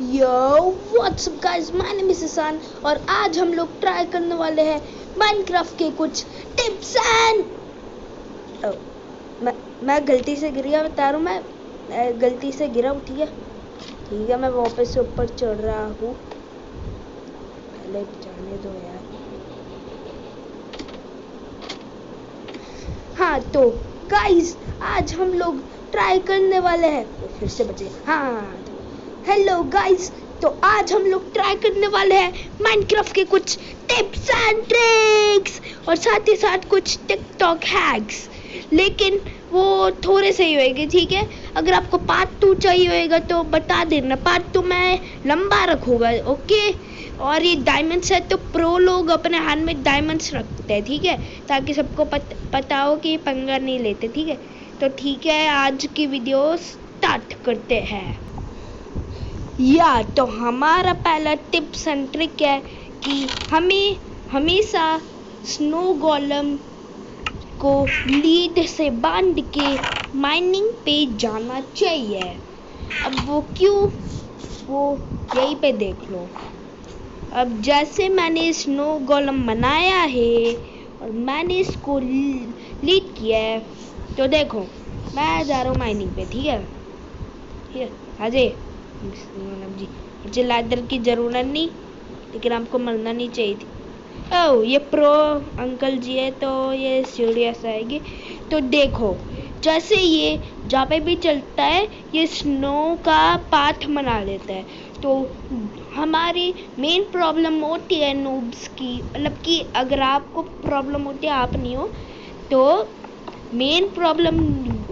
Yo what's up guys, my name is Hasan और आज हम लोग ट्राई करने वाले हैं माइनक्राफ्ट के कुछ टिप्स एंड मैं गलती से गिर गया, बता रहा हूँ। मैं गलती से गिरा हूँ। ठीक है, मैं वापस से ऊपर चढ़ रहा हूँ। पहले जाने दो यार। हाँ तो गाइस, आज हम लोग ट्राई करने वाले हैं। फिर से बचे। हाँ हेलो गाइस, तो आज हम लोग ट्राई करने वाले हैं माइनक्राफ्ट के कुछ टिप्स एंड ट्रिक्स और साथ ही साथ कुछ टिकटॉक हैक्स, लेकिन वो थोड़े से ही होएंगे। ठीक है, अगर आपको पार्ट 2 चाहिए होएगा तो बता देना, पार्ट 2 मैं लंबा रखूँगा। ओके, और ये डायमंड्स है तो प्रो लोग अपने हाथ में डायमंड्स रखते हैं। ठीक है, ताकि सबको पता हो कि पंगा नहीं लेते। ठीक है, तो ठीक है, आज की वीडियो स्टार्ट करते हैं। या तो हमारा पहला टिप्स एंड ट्रिक है कि हमें हमेशा स्नो गोलम को लीड से बांध के माइनिंग पे जाना चाहिए। अब वो क्यों, वो यहीं पे देख लो। अब जैसे मैंने स्नो गोलम बनाया है और मैंने इसको लीड किया है, तो देखो मैं जा रहा हूँ माइनिंग पे। ठीक है हाजी जी, मुझे लाइटर की ज़रूरत नहीं, लेकिन आपको मरना नहीं चाहिए थी। ओह, ये प्रो अंकल जी है तो ये सीरियस आएगी। तो देखो, जैसे ये जहाँ पे भी चलता है ये स्नो का पाथ बना लेता है। तो हमारी मेन प्रॉब्लम होती है नूब्स की, मतलब कि अगर आपको प्रॉब्लम होती है, आप नहीं हो, तो मेन प्रॉब्लम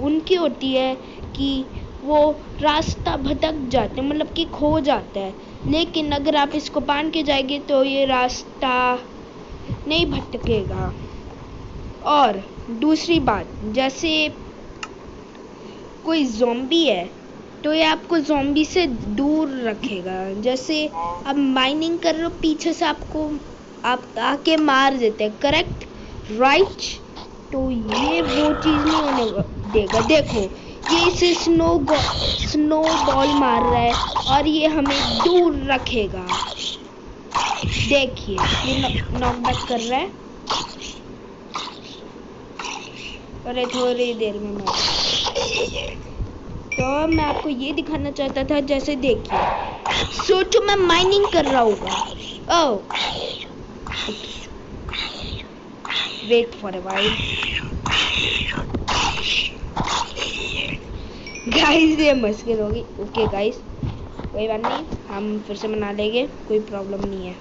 उनकी होती है कि वो रास्ता भटक जाते हैं, मतलब कि खो जाता है। लेकिन अगर आप इसको बांध के जाएंगे तो ये रास्ता नहीं भटकेगा। और दूसरी बात, जैसे कोई ज़ॉम्बी है तो ये आपको ज़ॉम्बी से दूर रखेगा। जैसे अब माइनिंग कर रहे हो, पीछे से आप आके मार देते हैं, करेक्ट राइट, तो ये वो चीज़ नहीं होने देगा। देखो, ये इसे स्नो बॉल मार रहा है और ये हमें दूर रखेगा। देखिए ये नॉकबैक कर रहा है। अरे थोड़ी देर में तो मैं आपको ये दिखाना चाहता था। जैसे देखिए, सोचो मैं माइनिंग कर रहा होगा। Oh wait for a while guys, ये मुश्किल होगी। ओके गाइस, कोई बात नहीं, हम फिर से बना लेंगे, कोई प्रॉब्लम नहीं है।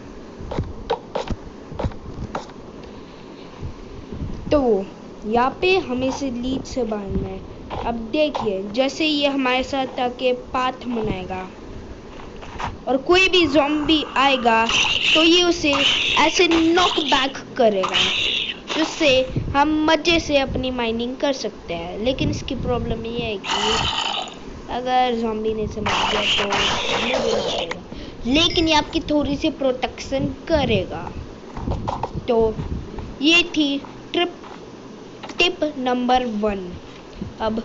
तो यहाँ पे हमें से लीड से बांधना है। अब देखिए, जैसे ये हमारे साथ आके पाथ बनाएगा और कोई भी ज़ॉम्बी आएगा तो ये उसे ऐसे नॉक बैक करेगा, जिससे हम मज़े से अपनी माइनिंग कर सकते हैं। लेकिन इसकी प्रॉब्लम ये है कि अगर ज़ॉम्बी ने से मार दिया तो लेकिन ये आपकी थोड़ी सी प्रोटेक्शन करेगा। तो ये थी टिप नंबर 1। अब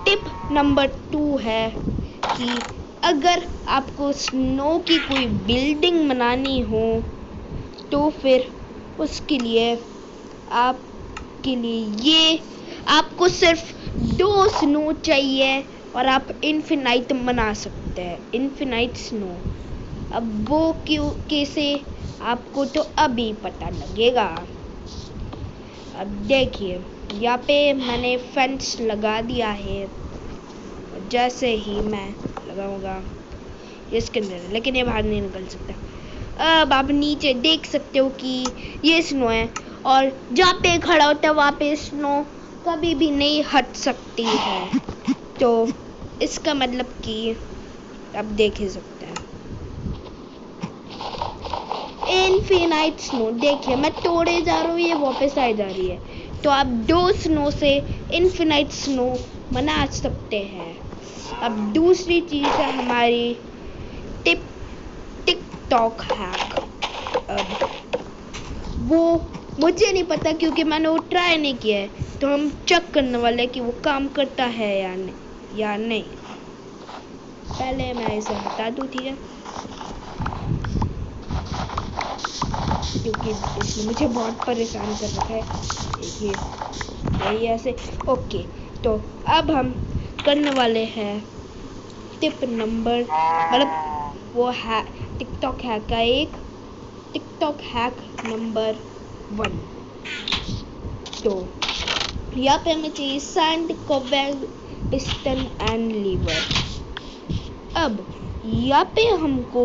टिप नंबर 2 है कि अगर आपको स्नो की कोई बिल्डिंग बनानी हो तो फिर उसके लिए ये आपको सिर्फ 2 स्नो चाहिए और आप इन्फिनाइट बना सकते हैं, इन्फिनाइट स्नो। अब वो क्यों, कैसे, आपको तो अभी पता लगेगा। अब देखिए, यहाँ पे मैंने फेंस लगा दिया है। जैसे ही मैं लगाऊंगा इसके अंदर, लेकिन ये बाहर नहीं निकल सकता। अब आप नीचे देख सकते हो कि ये स्नो है और जहाँ पे खड़ा होता है वहाँ पे स्नो कभी भी नहीं हट सकती है। तो इसका मतलब कि आप देख ही सकते हैं इनफिनाइट स्नो। देखिए मैं तोड़े जा रहा हूँ, ये वापस आ जा रही है। तो आप 2 स्नो से इनफिनाइट स्नो बना सकते हैं। अब दूसरी चीज़ है हमारी टिकटॉक हैक। अब वो मुझे नहीं पता क्योंकि मैंने वो ट्राई नहीं किया है, तो हम चेक करने वाले हैं कि वो काम करता है या नहीं। पहले मैं इसे हटा दूँ, ठीक है, क्योंकि इसने मुझे बहुत परेशान कर रखा है। देखिए यही ऐसे। ओके, तो अब हम करने वाले हैं टिप नंबर, मतलब वो है टिकटॉक हैक का एक टिकटॉक हैक नंबर 1। तो यहाँ पे हमें चाहिए सैंड, कोबेल, पिस्टन एंड लीवर। अब यहाँ पे हमको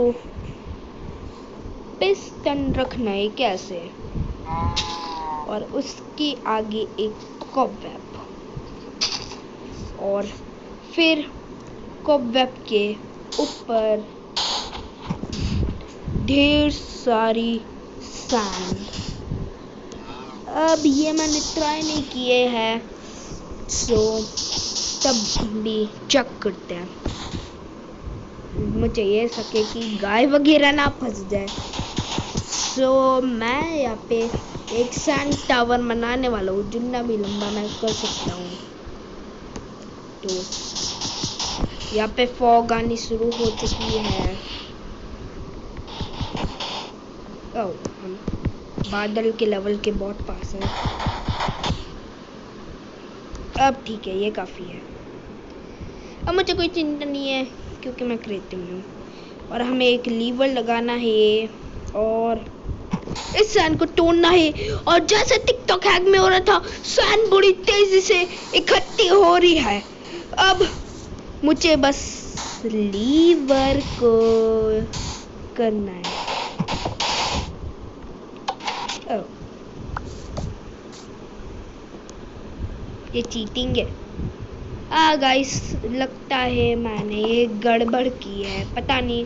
पिस्टन रखना है कैसे, और उसके आगे एक कोबवेब, और फिर कोबवेब के ऊपर ढेर सारी सैंड। अब ये मैंने ट्राई नहीं किए हैं, सो तब भी चेक करते हैं। मुझे ये सके कि गाय वगैरह ना फंस जाए। सो मैं यहाँ पे एक सैंड टावर बनाने वाला हूँ, जितना भी लंबा मैं कर सकता हूँ। तो यहाँ पे फॉग आनी शुरू हो चुकी है। हम बादल के लेवल के बहुत पास हैं। अब ठीक है, ये काफ़ी है। अब मुझे कोई चिंता नहीं है क्योंकि मैं क्रिएटिव हूँ, और हमें एक लीवर लगाना है और इस सैंड को तोड़ना है। और जैसे टिकटॉक हैक में हो रहा था, सैंड बड़ी तेजी से इकट्ठी हो रही है। अब मुझे बस लीवर को करना है। ये चीटिंग है। गाइस, लगता है मैंने ये गड़बड़ की है, पता नहीं,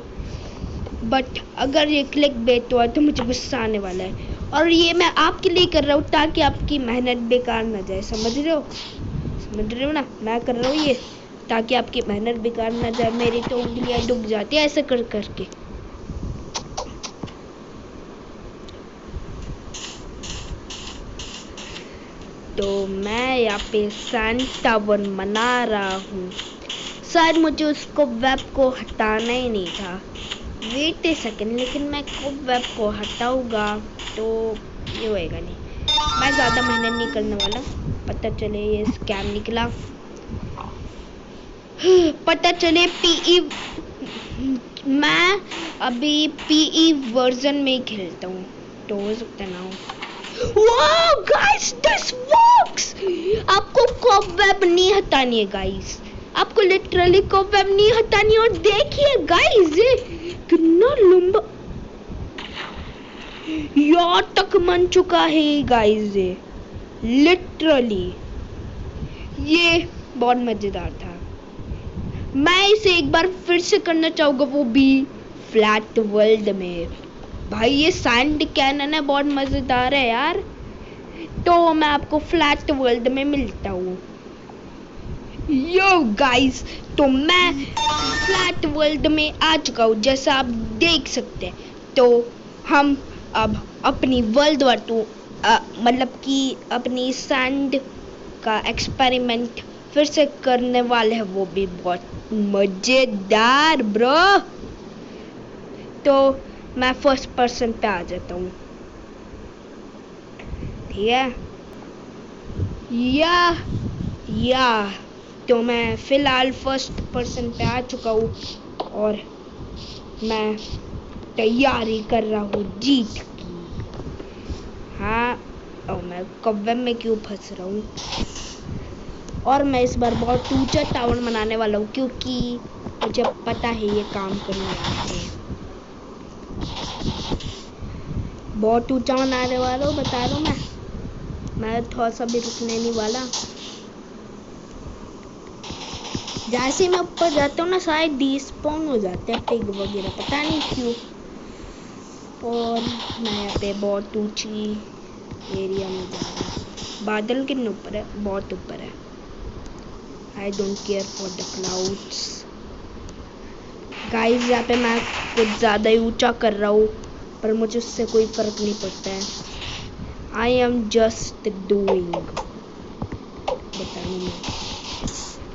बट अगर ये क्लिक बेट हुआ तो मुझे गुस्सा आने वाला है। और ये मैं आपके लिए कर रहा हूँ ताकि आपकी मेहनत बेकार ना जाए। समझ रहे हो ना, मैं कर रहा हूँ ये ताकि आपकी मेहनत बेकार ना जाए। मेरी तो उंगलियां डूब जाती है ऐसे कर करके। तो मैं यहाँ पे सैंड टावर बना रहा हूँ। शायद मुझे उसको वेब को हटाना ही नहीं था। वेट ए सेकेंड, लेकिन मैं वेब को हटाऊंगा तो ये होएगा नहीं। मैं ज़्यादा मेहनत नहीं करने वाला। पता चले ये स्कैम निकला, पता चले पीई। मैं अभी पीई वर्जन में खेलता हूँ, तो हो सकता ना हो। Wow, guys, this works! आपको कॉबवेब नहीं हटानी है गाइस, आपको लिटरली कॉबवेब नहीं हटानी। और देखिए गाइस, ये कितना लंबा यहाँ तक बन चुका है गाइस। ये लिटरली ये बहुत मजेदार था। मैं इसे एक बार फिर से करना चाहूँगा, वो भी फ्लैट वर्ल्ड में। भाई ये सैंड कैनन है, बहुत मजेदार है यार। तो मैं आपको फ्लैट वर्ल्ड में मिलता हूँ। यो गाइस, तो मैं फ्लैट वर्ल्ड में आ चुका हूँ, जैसा आप देख सकते हैं। तो हम अब अपनी वर्ल्ड वार 2 मतलब कि अपनी सैंड का एक्सपेरिमेंट फिर से करने वाले हैं, वो भी बहुत मजेदार ब्रो। तो मैं फर्स्ट पर्सन पे आ जाता हूँ, ठीक है। या तो मैं फिलहाल फर्स्ट पर्सन पे आ चुका हूँ और मैं तैयारी कर रहा हूँ जीत की। हाँ, और मैं कब्वे में क्यों फंस रहा हूँ। और मैं इस बार बहुत ऊंचा टावर बनाने वाला हूँ, क्योंकि मुझे पता है ये काम करने वाला है। बहुत ऊंचा बनाने वाला हूँ, बता रहा हूँ मैं थोड़ा सा भी रुकने नहीं वाला। जैसे ही मैं ऊपर जाता हूँ ना, शायद डिस्पॉन हो जाते हैं पिग वगैरह, पता नहीं क्यों। और मैं यहाँ पे बहुत ऊंची एरिया में जा रहा हूँ। बादल कितने ऊपर है? बहुत ऊपर है। I don't care for the clouds. Guys, यहाँ पे मैं कुछ ज़्यादा ही ऊंचा कर रहा हूँ, पर मुझे उससे कोई फर्क नहीं पड़ता है। I am just doing.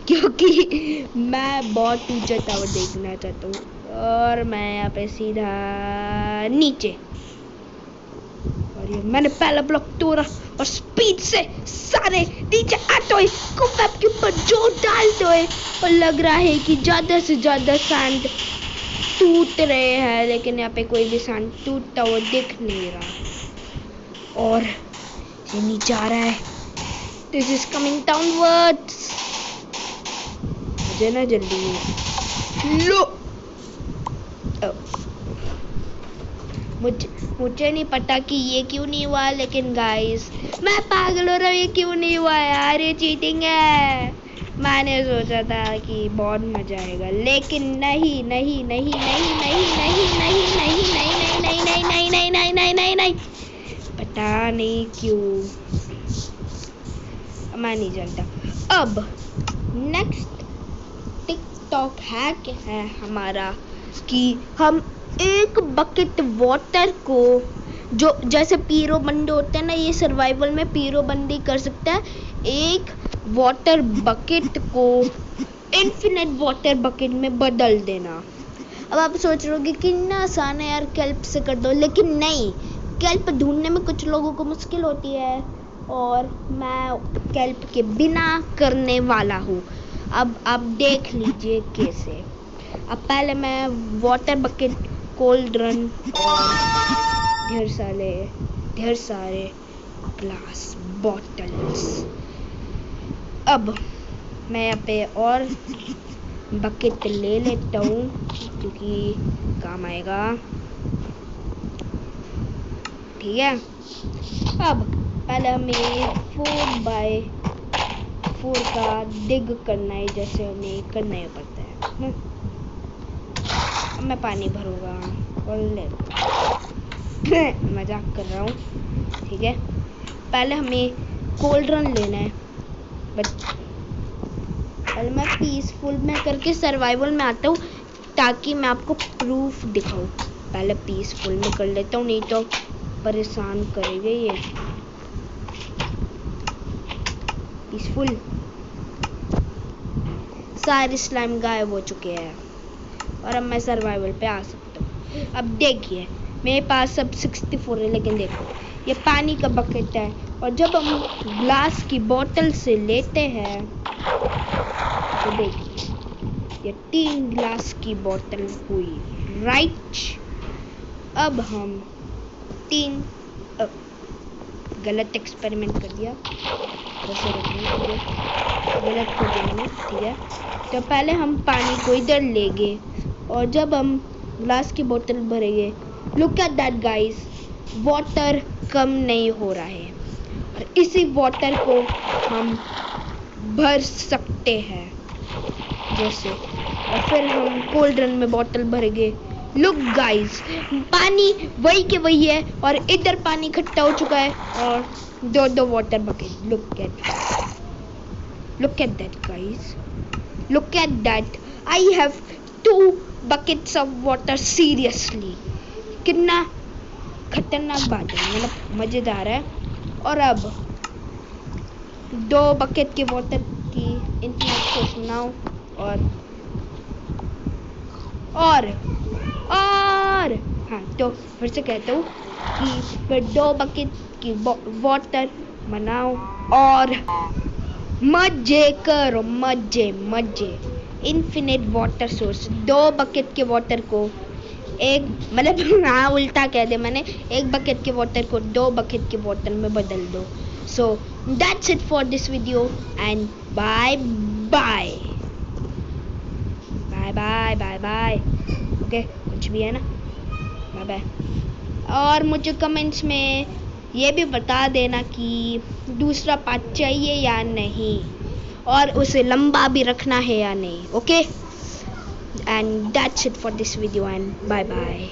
क्योंकि मैं बहुत ऊंचा टावर देखना चाहता हूँ। और मैं यहाँ पे सीधा नीचे, और ये मैंने पहला ब्लॉक तोड़ा और स्पीड से सारे नीचे आते हुए कुप्पा के ऊपर जोर डालते हुए, और लग रहा है कि ज्यादा से ज्यादा सैंड टूट रहे हैं, लेकिन यहाँ पे कोई भी सैंड टूटता हुआ दिख नहीं रहा। और ये नीचे आ रहा है, दिस इज कमिंग डाउनवर्ड्स। मुझे ना जल्दी लो, मुझे नहीं पता कि ये क्यों नहीं हुआ, लेकिन गाइस मैं पागल हो रहा हूँ, ये क्यों नहीं हुआ यार, ये चीटिंग है। मैंने सोचा था कि बहुत मजा आएगा, लेकिन नहीं नहीं नहीं नहीं नहीं नहीं नहीं नहीं नहीं नहीं नहीं नहीं नहीं नहीं नहीं नहीं नहीं, पता नहीं क्यों, मैं नहीं जानता। अब नेक्स्ट टिकटॉक हैक है हमारा कि हम एक बकेट वाटर को, जो जैसे पीरो बंदे होते हैं ना, ये सर्वाइवल में पीरो बंदी कर सकता है, एक वाटर बकेट को इन्फिनिट वाटर बकेट में बदल देना। अब आप सोच रहे हो कि कितना आसान है यार, कैल्प से कर दो, लेकिन नहीं, कैल्प ढूंढने में कुछ लोगों को मुश्किल होती है, और मैं कैल्प के बिना करने वाला हूँ। अब आप देख लीजिए कैसे। अब पहले मैं वाटर बकेट, कोल्ड रन और ढेर सारे ग्लास बॉटल्स। अब मैं यहाँ पे और बकेट ले लेता हूँ क्योंकि काम आएगा, ठीक है। अब पहले हमें 4x4 का डिग करना है, जैसे हमें करना ही पड़ता है। अब मैं पानी भरूंगा और ले मजाक कर रहा हूँ, ठीक है। पहले हमें कोल्ड रन लेना है, बट पहले मैं पीसफुल में करके सर्वाइवल में आता हूँ, ताकि मैं आपको प्रूफ दिखाऊं। पहले पीसफुल में कर लेता हूँ, नहीं तो परेशान करेंगे ये। पीसफुल, सारे स्लाइम गायब हो चुके हैं और अब मैं सर्वाइवल पे आ सकता हूँ। अब देखिए मेरे पास अब 64 है, लेकिन देखो ये पानी का बकेट है, और जब हम ग्लास की बोतल से लेते हैं तो देखिए ये 3 ग्लास की बोतल हुई, राइट। अब हम 3 गलत एक्सपेरिमेंट कर दिया, वैसे गलत कर दिया मैंने, ठीक है। तो पहले हम पानी को इधर लेंगे, और जब हम ग्लास की बोतल भरेंगे, look at that guys, water कम नहीं हो रहा है, और इसी वाटर को हम भर सकते हैं जैसे, और फिर हम कोल्ड रन में बोतल भरेंगे। लुक गाइस, पानी वही के वही है, और इधर पानी इकट्ठा हो चुका है, और दो water bucket. look at that guys, look at that, I have 2 buckets of water, seriously। कितना खतरनाक बात है, मतलब मजेदार है। और अब 2 बकेट के वाटर की इंटरनेट को सुनाओ, और हाँ, तो फिर से कहता हूँ कि फिर 2 बकेट की वाटर बनाओ और मजे करो, मजे। इन्फिनिट वाटर सोर्स, 2 बकेट के वाटर को एक, मतलब हाँ उल्टा कह दे मैंने, 1 बकेट के वाटर को 2 बकेट के वाटर में बदल दो। So that's it for this video, and bye bye. Okay, कुछ भी है ना, बाय बाय। और मुझे कमेंट्स में ये भी बता देना कि दूसरा पार्ट चाहिए या नहीं, और उसे लंबा भी रखना है या नहीं, okay. And that's it for this video, and bye bye.